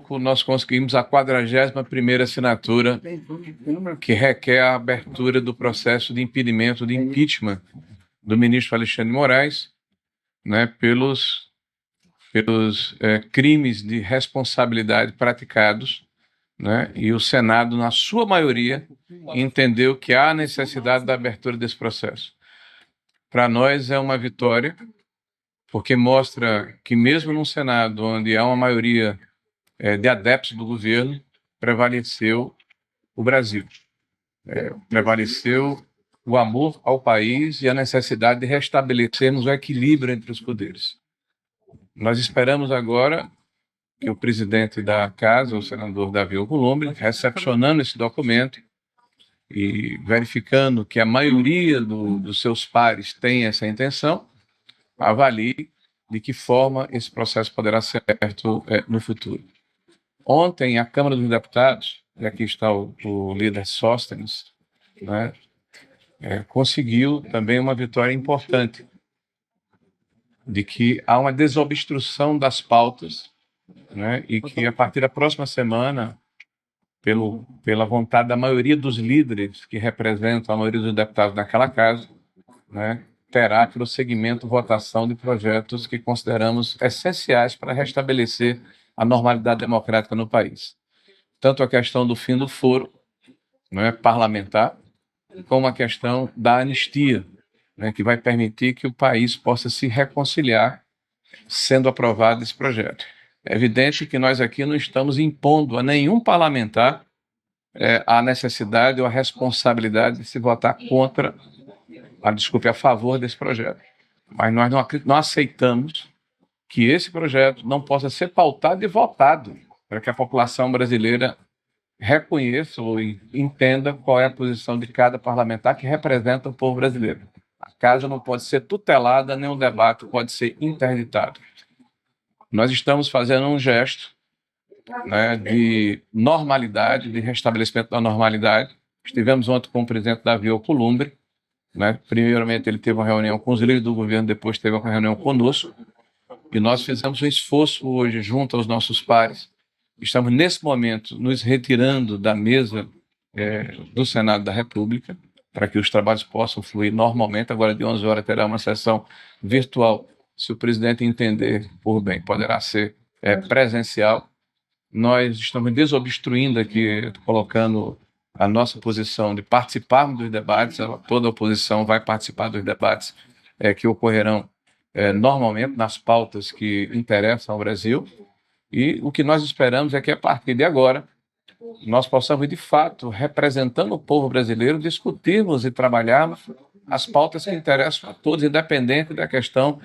pouco nós conseguimos a 41ª assinatura que requer a abertura do processo de impedimento, de impeachment do ministro Alexandre de Moraes, né, pelos crimes de responsabilidade praticados, né, e o Senado, na sua maioria, entendeu que há necessidade da abertura desse processo. Para nós é uma vitória, porque mostra que mesmo num Senado onde há uma maioria de adeptos do governo, prevaleceu o Brasil. Prevaleceu o amor ao país e a necessidade de restabelecermos o equilíbrio entre os poderes. Nós esperamos agora que o presidente da Casa, o senador Davi Alcolumbre, recepcionando esse documento e verificando que a maioria dos seus pares tem essa intenção, avalie de que forma esse processo poderá ser aberto no futuro. Ontem, a Câmara dos Deputados, e aqui está o líder Sóstenes, né, conseguiu também uma vitória importante, de que há uma desobstrução das pautas, né, e que a partir da próxima semana, pela vontade da maioria dos líderes que representam a maioria dos deputados naquela casa, né, terá prosseguimento, votação de projetos que consideramos essenciais para restabelecer a normalidade democrática no país. Tanto a questão do fim do foro, né, parlamentar, como a questão da anistia, né, que vai permitir que o país possa se reconciliar sendo aprovado esse projeto. É evidente que nós aqui não estamos impondo a nenhum parlamentar a necessidade ou a responsabilidade de se votar a favor desse projeto. Mas nós não aceitamos que esse projeto não possa ser pautado e votado para que a população brasileira reconheça ou entenda qual é a posição de cada parlamentar que representa o povo brasileiro. A casa não pode ser tutelada, nem o debate pode ser interditado. Nós estamos fazendo um gesto, né, de normalidade, de restabelecimento da normalidade. Estivemos ontem com o presidente Davi Alcolumbre, né? Primeiramente ele teve uma reunião com os líderes do governo, depois teve uma reunião conosco, e nós fizemos um esforço hoje junto aos nossos pares. Estamos, nesse momento, nos retirando da mesa do Senado da República, para que os trabalhos possam fluir normalmente. Agora, de 11 horas, terá uma sessão virtual. Se o presidente entender por bem, poderá ser presencial. Nós estamos desobstruindo aqui, colocando a nossa posição de participarmos dos debates. Toda a oposição vai participar dos debates que ocorrerão normalmente nas pautas que interessam ao Brasil. E o que nós esperamos é que, a partir de agora, nós possamos, de fato, representando o povo brasileiro, discutirmos e trabalharmos as pautas que interessam a todos, independente da questão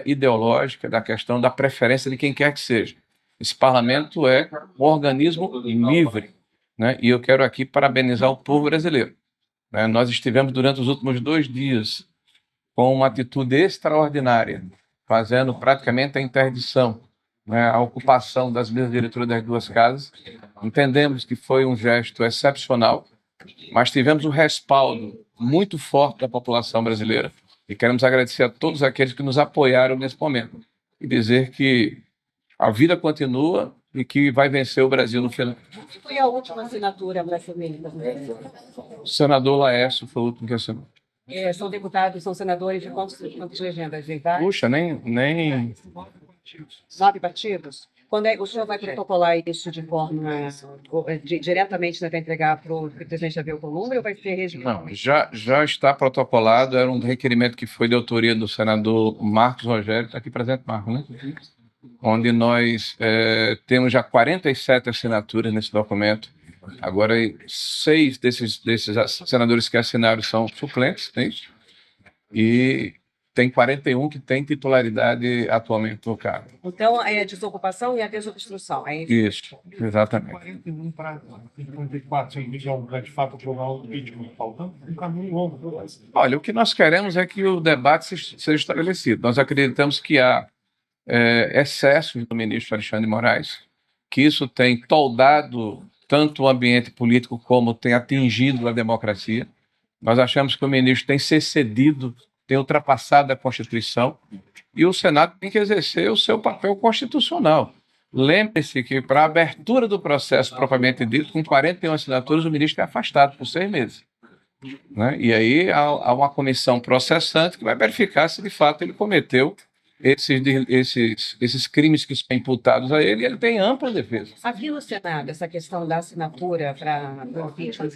ideológica, da questão da preferência de quem quer que seja. Esse parlamento é um organismo livre, né? E eu quero aqui parabenizar o povo brasileiro, né? Nós estivemos durante os últimos 2 dias com uma atitude extraordinária, fazendo praticamente a interdição, né, a ocupação das mesas diretoras das 2 casas. Entendemos que foi um gesto excepcional, mas tivemos um respaldo muito forte da população brasileira e queremos agradecer a todos aqueles que nos apoiaram nesse momento e dizer que a vida continua e que vai vencer o Brasil no final. Quem foi a última assinatura brasileira? O senador Laércio foi o último que assinou. São deputados, são senadores de quantas legendas? Puxa, nem... 9 partidos? Quando o senhor vai protocolar isso de forma diretamente, né, para entregar para o presidente Davi Alcolumbre ou vai ser regional? Não, já está protocolado, era um requerimento que foi de autoria do senador Marcos Rogério, está aqui presente, Marcos, né? Onde nós temos já 47 assinaturas nesse documento. Agora, 6 desses senadores que assinaram são suplentes, tem isso? E tem 41 que têm titularidade atualmente no cargo. Então, é a desocupação e a desobstrução, é isso? Isso, exatamente. 41 para 54, sem de fato aprovar o impeachment, faltando um caminho longo. Olha, o que nós queremos é que o debate seja estabelecido. Nós acreditamos que há excessos do ministro Alexandre de Moraes, que isso tem toldado tanto o ambiente político como tem atingido a democracia. Nós achamos que o ministro tem se excedido, tem ultrapassado a Constituição, e o Senado tem que exercer o seu papel constitucional. Lembre-se que para a abertura do processo propriamente dito, com 41 assinaturas, o ministro é afastado por 6 meses. Né? E aí há uma comissão processante que vai verificar se de fato ele cometeu esses crimes que são imputados a ele, e ele tem ampla defesa. Aqui no Senado, essa questão da assinatura para o impeachment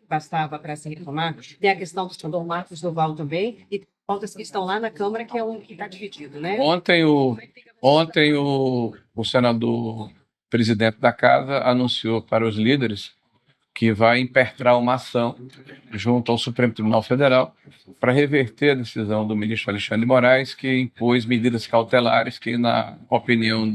bastava para se retomar, tem a questão do senador Marcos Duval também, e pautas que estão lá na Câmara, que é um que está dividido, né? Ontem o senador presidente da Casa anunciou para os líderes que vai impertrar uma ação junto ao Supremo Tribunal Federal para reverter a decisão do ministro Alexandre de Moraes, que impôs medidas cautelares que, na opinião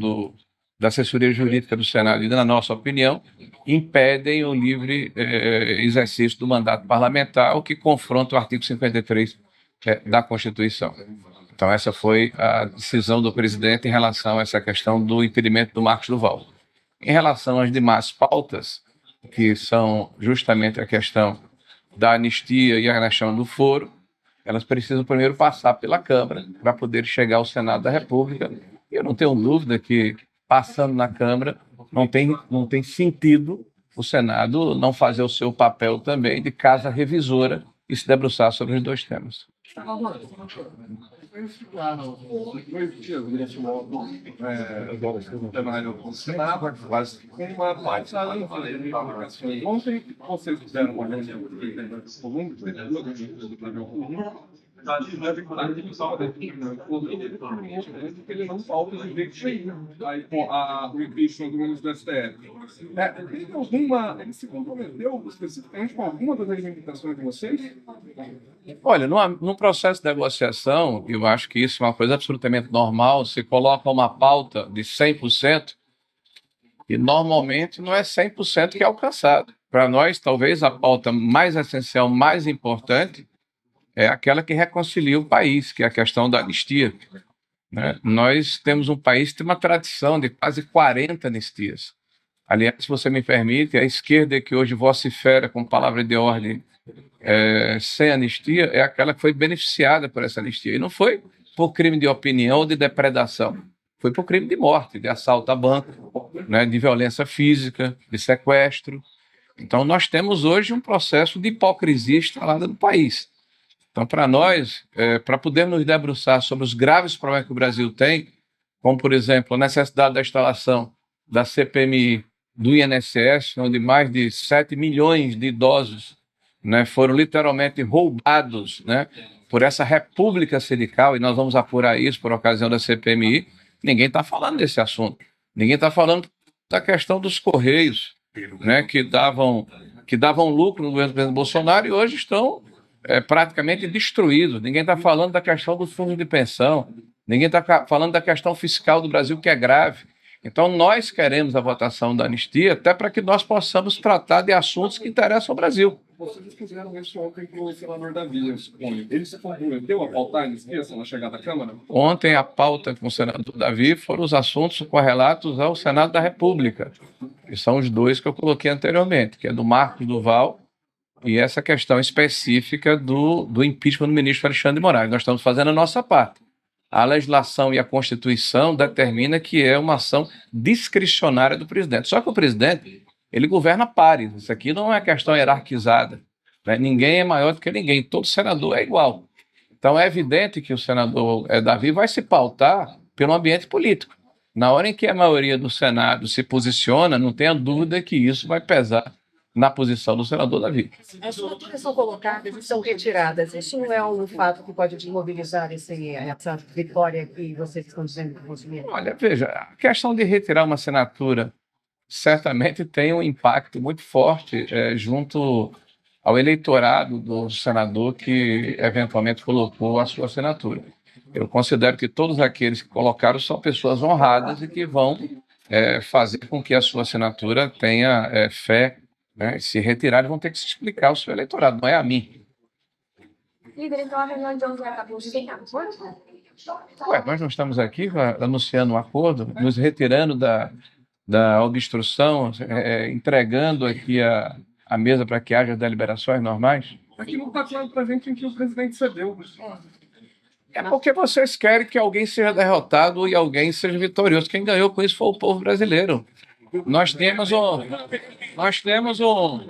da assessoria jurídica do Senado e na nossa opinião, impedem o livre exercício do mandato parlamentar, o que confronta o artigo 53 da Constituição. Então, essa foi a decisão do presidente em relação a essa questão do impedimento do Marcos Duval. Em relação às demais pautas, que são justamente a questão da anistia e a questão do foro, elas precisam primeiro passar pela Câmara para poder chegar ao Senado da República. E eu não tenho dúvida que, passando na Câmara, não tem sentido o Senado não fazer o seu papel também de casa revisora e se debruçar sobre os dois temas. Ontem vocês fizeram uma reunião com o presidente da República, ele não falta de jeito nenhum aí com o impeachment do ministro do STF. Ele se comprometeu especificamente com alguma das reivindicações de vocês? Olha, no processo de negociação, eu acho que isso é uma coisa absolutamente normal. Se coloca uma pauta de 100%, e normalmente não é 100% que é alcançado. Para nós, talvez a pauta mais essencial, mais importante, é aquela que reconcilia o país, que é a questão da anistia. Né? Nós temos um país que tem uma tradição de quase 40 anistias. Aliás, se você me permite, a esquerda que hoje vocifera com palavra de ordem sem anistia é aquela que foi beneficiada por essa anistia. E não foi por crime de opinião ou de depredação. Foi por crime de morte, de assalto a banco, né, de violência física, de sequestro. Então, nós temos hoje um processo de hipocrisia instalada no país. Então, para nós, para podermos nos debruçar sobre os graves problemas que o Brasil tem, como, por exemplo, a necessidade da instalação da CPMI do INSS, onde mais de 7 milhões de idosos, né, foram literalmente roubados, né, por essa república sindical, e nós vamos apurar isso por ocasião da CPMI, ninguém está falando desse assunto. Ninguém está falando da questão dos Correios, né, que davam lucro no governo do presidente Bolsonaro e hoje estão praticamente destruídos. Ninguém está falando da questão dos fundos de pensão, ninguém está falando da questão fiscal do Brasil, que é grave. Então, nós queremos a votação da anistia até para que nós possamos tratar de assuntos que interessam ao Brasil. Vocês fizeram isso ontem com o senador Davi, eu suponho. Ele se comprometeu a pautar a anistia na chegada à Câmara? Ontem, a pauta com o senador Davi foram os assuntos correlatos ao Senado da República, que são os dois que eu coloquei anteriormente, que é do Marcos Duval e essa questão específica do impeachment do ministro Alexandre de Moraes. Nós estamos fazendo a nossa parte. A legislação e a Constituição determina que é uma ação discricionária do presidente. Só que o presidente, ele governa pares. Isso aqui não é questão hierarquizada, né? Ninguém é maior do que ninguém. Todo senador é igual. Então é evidente que o senador Davi vai se pautar pelo ambiente político. Na hora em que a maioria do Senado se posiciona, não tenha dúvida que isso vai pesar na posição do senador Davi. As assinaturas são colocadas e são retiradas. Isso não é um fato que pode desmobilizar essa vitória que vocês estão dizendo que conseguiram? Olha, veja, a questão de retirar uma assinatura certamente tem um impacto muito forte junto ao eleitorado do senador que eventualmente colocou a sua assinatura. Eu considero que todos aqueles que colocaram são pessoas honradas e que vão fazer com que a sua assinatura tenha fé. Né? Se retirarem, vão ter que se explicar ao seu eleitorado, não é a mim. Líder, então a reunião de ontem acabou sem acordo? Nós não estamos aqui anunciando um acordo, nos retirando da obstrução, entregando aqui a mesa para que haja deliberações normais. Aqui não está claro para a gente em que o presidente cedeu. É porque vocês querem que alguém seja derrotado e alguém seja vitorioso. Quem ganhou com isso foi o povo brasileiro. Nós temos um, nós temos um,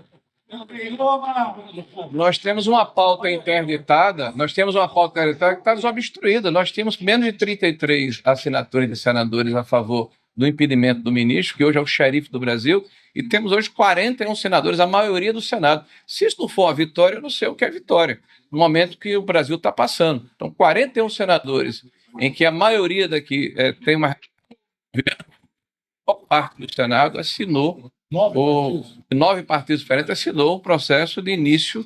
nós temos uma pauta interditada, que está desobstruída. Nós tínhamos menos de 33 assinaturas de senadores a favor do impedimento do ministro, que hoje é o xerife do Brasil, e temos hoje 41 senadores, a maioria do Senado. Se isso não for uma vitória, eu não sei o que é vitória, no momento que o Brasil está passando. Então, 41 senadores, em que a maioria daqui tem uma parte do Senado assinou, ou 9 partidos diferentes assinou o processo de início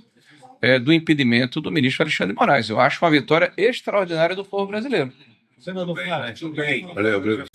do impedimento do ministro Alexandre de Moraes. Eu acho uma vitória extraordinária do povo brasileiro. Senador Flávio. Valeu, obrigado.